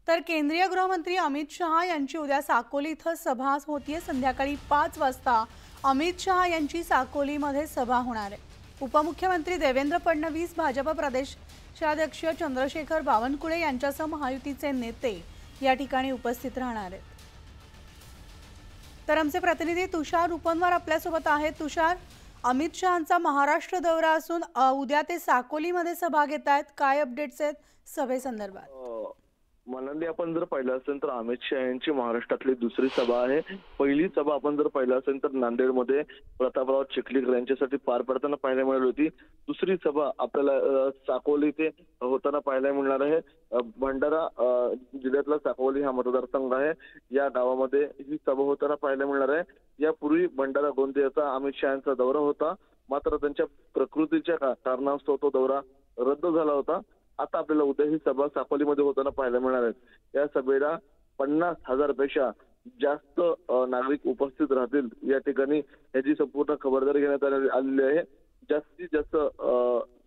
तर केंद्रीय गृहमंत्री अमित शहा यांची उद्या साकोली इथं सभा होतीये। संध्याकाळी 5 वाजता अमित शहा यांची साकोलीमध्ये सभा होणार आहे। उपमुख्यमंत्री देवेंद्र फडणवीस, भाजप प्रदेशाध्यक्ष चंद्रशेखर बावनकुळे यांच्यासह महायुतीचे नेते या ठिकाणी उपस्थित राहणार आहेत। तर आमचे प्रतिनिधी तुषार उपनवर आपल्यासोबत आहेत। तुषार, अमित शहांचा महाराष्ट्र दौरा असून उद्या ते साकोलीमध्ये सभा घेत आहेत, काय अपडेट्स आहेत सभेसंदर्भात? मनाली, आपण जर पाहिलं असेल तर अमित शहा यांची महाराष्ट्रातली दुसरी सभा आहे। पहिली सभा आपण जर पाहिलं असेल तर नांदेडमध्ये प्रतापराव चिखलीकर यांच्यासाठी पार पडताना पाहायला मिळाली होती। दुसरी सभा आपल्याला साकोली ते होताना पाहायला मिळणार आहे। भंडारा जिल्ह्यातला साकोली हा मतदारसंघ आहे। या गावामध्ये ही सभा होताना पाहायला मिळणार आहे। यापूर्वी भंडारा गोंदियाचा अमित शहांचा दौरा होता, मात्र त्यांच्या प्रकृतीच्या कारणास्तव तो दौरा रद्द झाला होता। आता आपल्याला उद्या ही सभा साकोलीमध्ये होताना पाहायला मिळणार आहे। या सभेला 50,000 पेक्षा जास्त नागरिक उपस्थित राहतील। या ठिकाणी याची संपूर्ण खबरदारी घेण्यात आलेली आहे। जास्तीत जास्त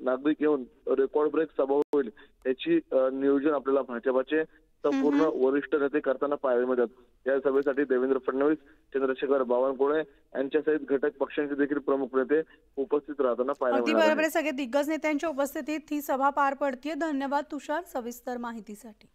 नागरिक येऊन रेकॉर्ड ब्रेक सभा होईल याची नियोजन आपल्याला भाजपाचे संपूर्ण वरिष्ठ नेते करताना पाहायला मिळतात। या सभेसाठी देवेंद्र फडणवीस, चंद्रशेखर बावनकुळे यांच्यासहित घटक पक्षांचे देखील प्रमुख नेते उपस्थित राहताना पाहायला मिळतात। बरोबर, सगळे दिग्गज नेत्यांच्या उपस्थितीत ही सभा पार पडते। धन्यवाद तुषार सविस्तर माहितीसाठी।